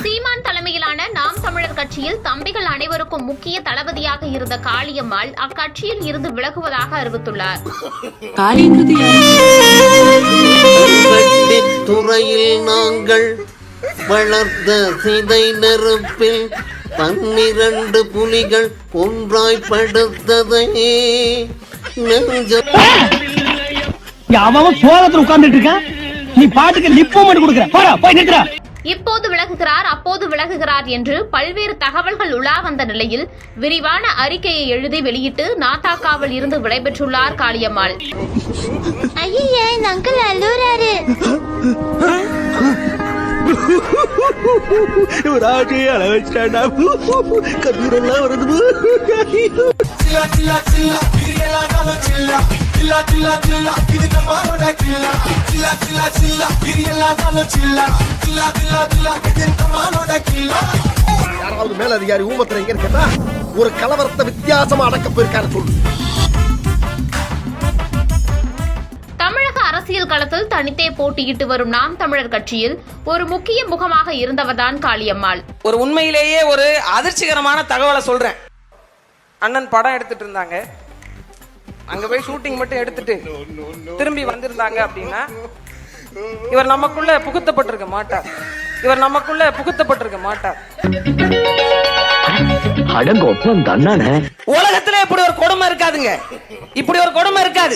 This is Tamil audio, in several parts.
சீமான் தலைமையிலான நாம் தமிழர் கட்சியில் தம்பிகள் அனைவருக்கும் முக்கிய தளபதியாக இருந்த காளியம்மாள் அக்கட்சியில் இருந்து விலகுவதாக அறிவித்துள்ளார். துறையில் நாங்கள் வளர்ந்த சிதை நெருப்பில் 12 புலிகள் ஒன்றாய் படுத்ததை சோளத்தில் உட்கார்ந்துட்டு இருக்கான். நீ பாட்டுக்கு லிப்பம் கொடுக்குற. இப்போது விலகுகிறார் அப்போது விலகுகிறார் என்று பல்வேறு தகவல்கள் உலா வந்த நிலையில் விரிவான அறிக்கையை எழுதி வெளியிட்டு நாத்தாக்காவில் இருந்து விடைபெற்றுள்ளார் காளியம்மாள். ஐயா இந்த அங்கிள் அழுறாரு. யாராவது மேலதிகாரி ஊமத்துல எங்க இருக்கா ஒரு கலவரத்தை வித்தியாசமா அடக்க போயிருக்காரு சொல்லு. தமிழக அரசியல் களத்தில் தனித்தே போட்டியிட்டு வரும் நாம் தமிழர் கட்சியில் ஒரு முக்கிய முகமாக இருந்தவர்தான் காளியம்மாள். ஒரு உண்மையிலேயே ஒரு அதிர்ச்சிகரமான தகவலை சொல்றேன். அண்ணன் படம் எடுத்துட்டு இருந்தாங்க, அங்க போய் ஷூட்டிங் மட்டும் எடுத்துட்டு திரும்பி வந்திருந்தாங்க அப்படின்னா இவர் நமக்குள்ள புகுத்தப்பட்டிருக்க மாட்டார். உலகத்துல இப்படி ஒரு கொடுமை இருக்காதுங்க, இப்படி ஒரு கொடுமை இருக்காது.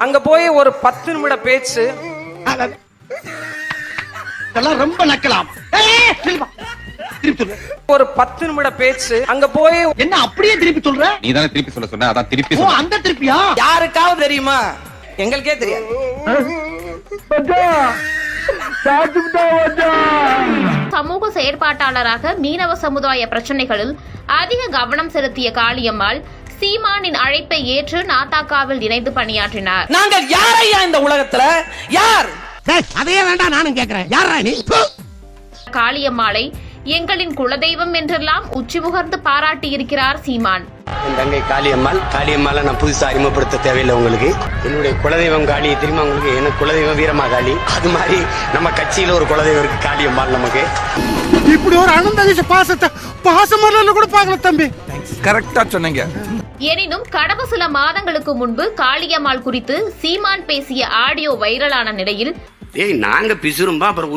அங்க போய் ஒரு 10 நிமிட பேச்சு ரொம்ப நக்கலாம். ஒரு 10 நிமிட பேச்சு அங்க போய் என்ன அப்படியே திருப்பி சொல்ற? நீ தானே திருப்பி சொல்ல சொன்ன, அதான் திருப்பி சொன்ன. அந்த திருப்பியா? யாருக்காவது தெரியுமா? எங்களுக்கே தெரியாது. சமூக செயற்பாட்டாளராக மீனவ சமுதாய பிரச்சனைகளில் அதிக கவனம் செலுத்திய காளியம்மாள் சீமானின் அழைப்பை ஏற்று நாத்தாக்காவில் இணைந்து பணியாற்றினார். நாங்கள் யாரையா இந்த உலகத்துல யார்? அதையே வேண்டாம், நானும் கேட்கிறேன். யாரா நீ? காளியம்மாளை எங்களின் குலதெய்வம் என்றெல்லாம் உச்சி முகர்ந்து பாராட்டி இருக்கிறார் சீமான். என் தங்கை காளியம்மாளை நான் புதுசா அறிமுகப்படுத்த தேவையில்லை உங்களுக்கு. என்னுடைய குலதெய்வம் காளி தெரியுமா உங்களுக்கு? எனக்கு குலதெய்வம் வீரமா காளி. அது மாதிரி நம்ம கட்சியில ஒரு குலதெய்வம் இருக்கு காளியம்மாள். நமக்கு இப்படி ஒரு அனந்த பாசத்தை பாசமரல கூட பார்க்கல தம்பி. கரெக்டா சொன்னீங்க. எனினும் கடந்த சில மாதங்களுக்கு முன்பு காளியம்மாள் குறித்து சீமான் பேசிய ஆடியோ வைரலான நிலையில் நாங்க பிசுரும்பா அப்புறம்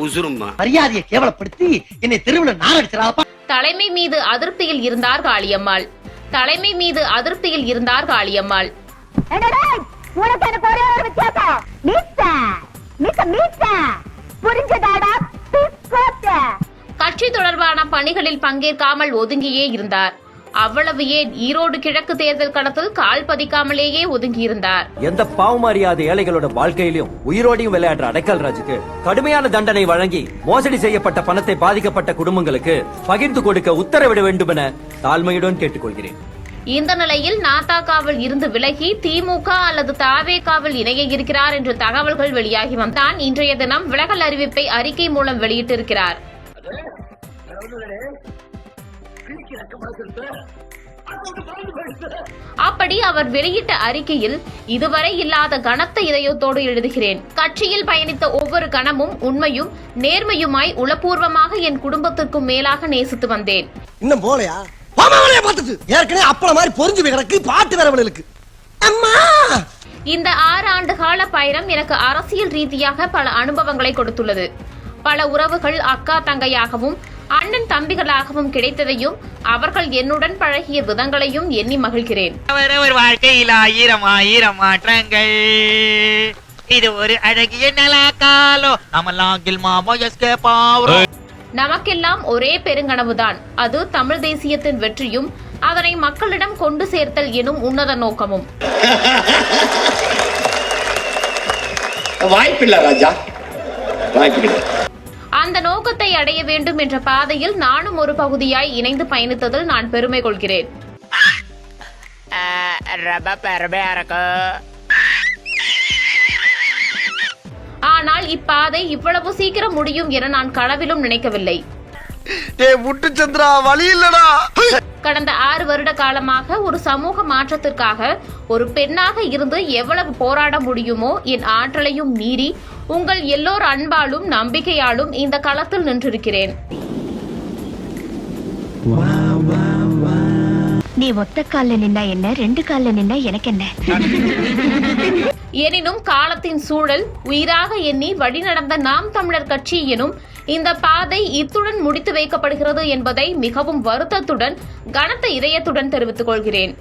உசுரும்பா மரியாதையை கேவலப்படுத்தி என்னை தெருவில் நாரடிச்சாப்பா. தலைமை மீது அதிருப்தியில் இருந்தார் காளியம்மாள். கட்சி தொடர்பான பணிகளில் பங்கேற்காமல் ஒதுங்கியே இருந்தார். அவ்வளவு ஏன், ஈரோடு கிழக்கு தேர்தல் களத்தில் கால் பதிக்காமலேயே ஒதுங்கியிருந்தார். எந்த பாவமறியாத ஏழைகளோட வாழ்க்கையிலும் உயிரோடையும் விளையாடுற அடைக்கல் ராஜுக்கு கடுமையான தண்டனை வழங்கி மோசடி செய்யப்பட்ட பணத்தை பாதிக்கப்பட்ட குடும்பங்களுக்கு பகிர்ந்து கொடுக்க உத்தரவிட வேண்டும் என தாழ்மையுடன் கேட்டுக்கொள்கிறேன். இந்த நிலையில் நாத்தாக்காவில் இருந்து விலகி திமுக அல்லது தாவேகாவில் இணைய இருக்கிறார் என்று தகவல்கள் வெளியாகி வந்தான் இன்றைய தினம் விலகல் அறிவிப்பை அறிக்கை மூலம் வெளியிட்டிருக்கிறார். அப்படி அவர் வெளியிட்ட அறிக்கையில் இதுவரை இல்லாத கனத்த இதயத்தோடு எழுதுகிறேன். கட்சியில் பயணித்த ஒவ்வொரு கணமும் உண்மையும் நேர்மையுமாய் உளப்பூர்வமாக என் குடும்பத்திற்கும் மேலாக நேசித்து வந்தேன். இன்னும் போலையா? ஏற்கனவே அப்பள மாதிரி பொறிஞ்சு கிடக்கு பாட்டு வரவளுக்கு. இந்த 6 ஆண்டு கால பயணம் எனக்கு அரசியல் ரீதியாக பல அனுபவங்களை கொடுத்துள்ளது. பல உறவுகள் அக்கா தங்கையாகவும் அண்ணன் தம்பிகளாகவும் கிடைத்ததையும் அவர்கள் என்னுடன் பழகிய விதங்களையும் எண்ணி மகிழ்கிறேன். ஒரு வாழ்க்கையில் ஆயிரம் மாற்றங்கள், இது ஒரு அழகிய நலகாலோ நமக்கெல்லாம் ஒரே பெருங்கனவுதான், அது தமிழ் தேசியத்தின் வெற்றியும் அதனை மக்களிடம் கொண்டு சேர்த்தல் எனும் உன்னத நோக்கமும். வாய்ப்பில்லை ராஜா, வாய்ப்பில்லை. அந்த நோக்கத்தை அடைய வேண்டும் என்ற பாதையில் நானும் ஒரு பகுதியாய் இணைந்து பயணித்ததில் நான் பெருமை கொள்கிறேன். ஆனால் இப்பாதை இவ்வளவு சீக்கிரம் முடியும் என நான் கனவிலும் நினைக்கவில்லை. சந்திரா, வழி இல்லடா. கடந்த 6 வருட காலமாக ஒரு சமூக மாற்றத்திற்காக ஒரு பெண்ணாக இருந்து எவ்வளவு போராட முடியுமோ என் ஆற்றலையும் மீறி உங்கள் எல்லோர் அன்பாலும் நம்பிக்கையாலும் இந்த களத்தில் நின்றிருக்கிறேன். நீ ஒத்த கால்ல நின்னா என்ன, 2 கால்ல நின்னா எனக்கு என்ன? எனினும் காலத்தின் சூழல் உயிராக எண்ணி வழிநடந்த நாம் தமிழர் கட்சி எனும் இந்த பாதை இத்துடன் முடித்து வைக்கப்படுகிறது என்பதை மிகவும் வருத்தத்துடன் கனத்த இதயத்துடன் தெரிவித்துக் கொள்கிறேன்.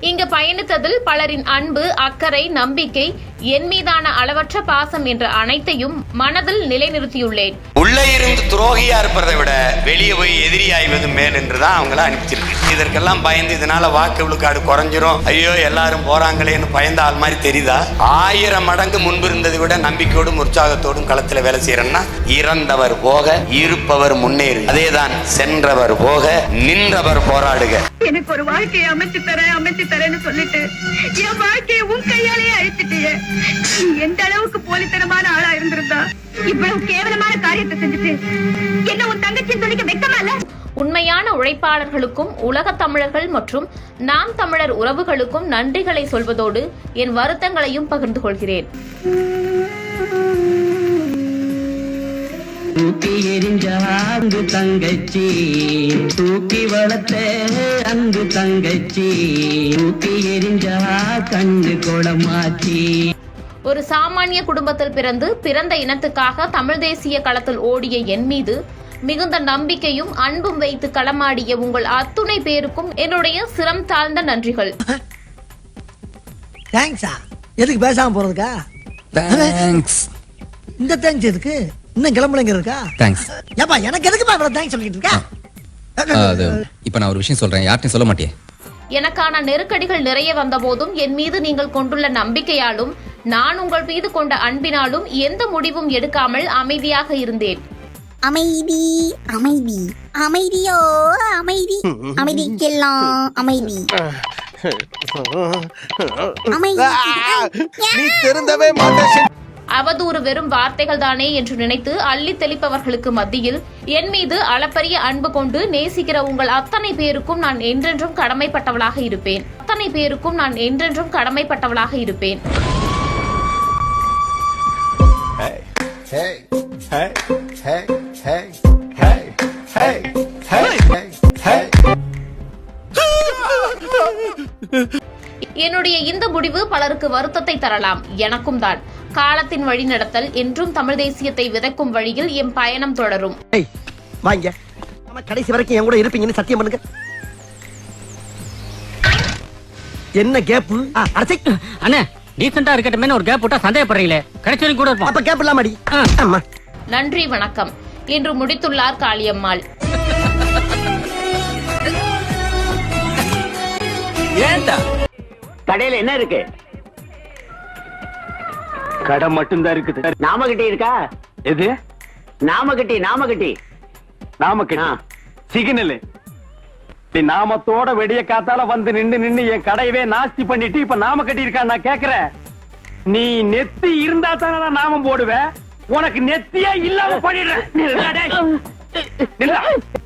இங்கு பயணித்ததில் பலரின் அன்பு, அக்கறை, நம்பிக்கை, என் மீதான அளவற்ற பாசம் என்ற அனைத்தையும் மனதில் நிலைநிறுத்தியுள்ளேன். உள்ளே இருந்து துரோகியா இருப்பதை விட வெளியே போய் எதிரி ஆய்வது மேல் என்றுதான் அவங்கள அனுப்பிச்சிருக்கு. இதற்கெல்லாம் பயந்து இதனால வாக்கு விழுக்காடு குறைஞ்சிரும், ஐயோ எல்லாரும் போறாங்களேன்னு பயந்த ஆள் மாதிரி தெரியுதா? 1000 மடங்கு முன்பு இருந்ததை விட நம்பிக்கையோடும் உற்சாகத்தோடும் களத்துல வேலை செய்யறேன்னா, இறந்தவர் போக இருப்பவர் முன்னேறு, அதேதான் சென்றவர் போக நின்றவர் போராடுக. எனக்கு ஒரு வாழ்க்கையை அமைச்சு தரேன்னு சொல்லிட்டு என் வாழ்க்கையை உன் கையாலேயே அழிச்சிட்டியே. எந்த அளவுக்கு போலித்தனமான ஆளா இருந்திருந்தா இவ்வளவு கேவலமான காரியத்தை செஞ்சுட்டு என்ன உன் தங்கச்சி சொல்லிக்க வெக்கமா இல்ல? உண்மையான உழைப்பாளர்களுக்கும் உலக தமிழர்கள் மற்றும் நாம் தமிழர் உறவுகளுக்கும் நன்றிகளை சொல்வதோடு என் வருத்தங்களையும் பகிர்ந்து கொள்கிறேன். தூக்கி எரிஞ்ச அங்கு தங்கச்சி, தூக்கி வளர்த்த அங்கு தங்கச்சி, தூக்கி எரிஞ்ச கண்ணு கொடமாச்சி. ஒரு சாமானிய குடும்பத்தில் பிறந்த இனத்துக்காக தமிழ் தேசிய களத்தில் ஓடிய என் மீது மிகுந்த நம்பிக்கையும் அன்பும் வைத்து களமாடிய உங்கள் அத்துணை பேருக்கும் என்னுடைய சிரம் தாழ்ந்த நன்றிகள். தேங்க்ஸா? எதுக்கு பேசாம போறதுக்கா? தேங்க்ஸ். இந்த தேங்க்ஸ் எதுக்கு? இன்னும் கிளம்புலங்க இருக்கா? தேங்க்ஸ். ஏப்பா எனக்கு எதுக்குப்பா இவ்வளவு தேங்க்ஸ் சொல்லிட்டு இருக்கா? இப்ப நான் ஒரு விஷயம் சொல்றேன், யார்ட்டையும் சொல்ல மாட்டேன். எனக்கான நெருக்கடிகள் நிறைய வந்த போதும் என் மீது நீங்கள் கொண்டுள்ள நம்பிக்கையாலும் நான் உங்கள் மீது கொண்ட அன்பினாலும் எந்த முடிவும் எடுக்காமல் அமைதியாக இருந்தேன். அமைதி அமைதி அமைதியோ அமைதி, அமைதிக்கெல்லாம் அமைதி. நீ திருந்தவே மாட்டே. அவதூறு வெறும் வார்த்தைகள் தானே என்று நினைத்து அள்ளி தெளிப்பவர்களுக்கு மத்தியில் என் மீது அளப்பரிய அன்பு கொண்டு நேசிக்கிற உங்கள் அத்தனை பேருக்கும் நான் என்றென்றும் கடமைப்பட்டவளாக இருப்பேன். அத்தனை பேருக்கும் நான் என்றென்றும் கடமைப்பட்டவளாக இருப்பேன். என்னுடைய இந்த முடிவு பலருக்கு வருத்தத்தை தரலாம், எனக்கும் தான். காலத்தின் வழி நடத்தல் என்றும் தமிழ் தேசியத்தை விதைக்கும் வழியில் என் பயணம் தொடரும். வாங்க, கடைசி வரைக்கும் என் கூட இருப்பீங்கன்னு சத்தியம் பண்ணுங்க. என்ன கேப்? அண்ணே டீசெண்டா இருக்கட்டுமே ஒரு கேப் விட்டா சந்தேகப்படுறீங்களே, கடைசி வரைக்கும் கூட இருப்போம். அப்ப கேப் இல்லாமடி. நன்றி, வணக்கம் என்று முடித்துள்ளார் காளியம்மாள். ஏண்டா கடையில என்ன இருக்கு? கடை மட்டும்தான் இருக்குது. நாமகட்டி இருக்கா? எது? நாமகட்டி சிக்னல் நாமத்தோட வெடிய காத்தால வந்து நின்னு என் கடையவே நாஸ்தி பண்ணிட்டு இப்ப நாம கட்டி இருக்கா? நான் கேக்குறேன், நீ நெத்தி இருந்தா தானே நான் நாமம் போடுவேன், உனக்கு நெத்தியே இல்லாம பண்ணிடுறேன்.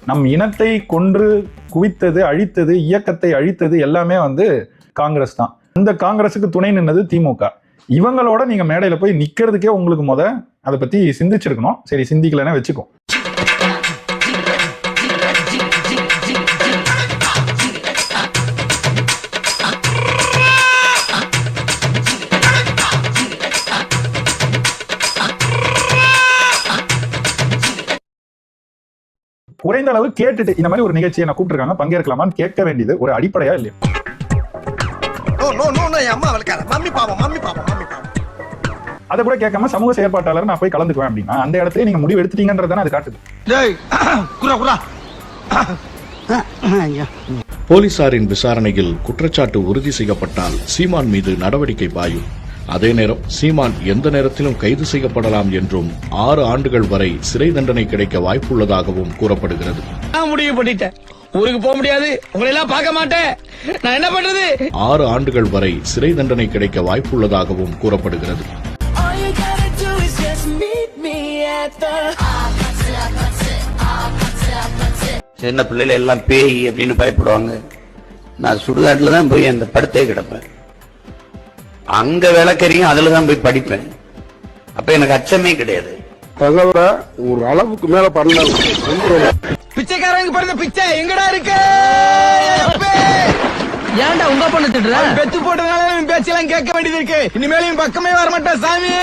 நம் இனத்தை கொன்று குவித்தது, அழித்தது, இயக்கத்தை அழித்தது எல்லாமே காங்கிரஸ் தான். இந்த காங்கிரஸுக்கு துணை நின்னது திமுக. இவங்களோட நீங்க மேடையில போய் நிக்கிறதுக்கே உங்களுக்கு அதை பத்தி சிந்திச்சிருக்கணும். சரி, சிந்திக்கலன்னா வச்சுக்கோ. குறைந்த அளவு கேட்டுட்டு இந்த மாதிரி ஒரு நிகழ்ச்சியை நான் கூப்பிட்டுருக்காங்க, பங்கேற்கலாமான்னு கேட்க வேண்டியது ஒரு அடிப்படையா இல்லையா? அதை கூட கேட்காம சமூக செயற்பாட்டாளர் நான் போய் கலந்துக்குவேன் அப்படின்னா அந்த இடத்துல நீங்க முடிவு எடுத்துட்டீங்கன்றதானே அது காட்டுது. போலீசாரின் விசாரணையில் குற்றச்சாட்டு உறுதி செய்யப்பட்டால் சீமான் மீது நடவடிக்கை பாயும். அதே நேரம் சீமான் எந்த நேரத்திலும் கைது செய்யப்படலாம் என்றும் 6 ஆண்டுகள் வரை சிறை தண்டனை கிடைக்க வாய்ப்புள்ளதாகவும் கூறப்படுகிறது. முடிவு பண்ணிட்டேன், ஊருக்கு போக முடியாது, உங்களை எல்லாம் பார்க்க மாட்டேன், நான் என்ன பண்றது? 6 ஆண்டுகள் வரை சிறை தண்டனை கிடைக்க வாய்ப்புள்ளதாகவும் கூறப்படுகிறது. சின்ன பிள்ளைல எல்லாம் பேய் அப்படின்னு பயப்படுவாங்க. நான் சுடுகாட்டுல தான் போய் அந்த படுத்தே கிடப்பேன். அங்க விளக்கறியும் அதுலதான் போய் படிப்பேன். அப்ப எனக்கு அச்சமே கிடையாது. ஒரு அளவுக்கு மேல பண்ணல. பிச்சைக்காரங்க பிறந்த பிச்சை எங்கடா இருக்கு? ஏன்டா உங்க பொண்ணு திட்டுற? பெத்து போட்டதுனால பேச்செல்லாம் கேட்க வேண்டியது இருக்கு. இனிமேலும் பக்கமே வர மாட்டேன் சாமி.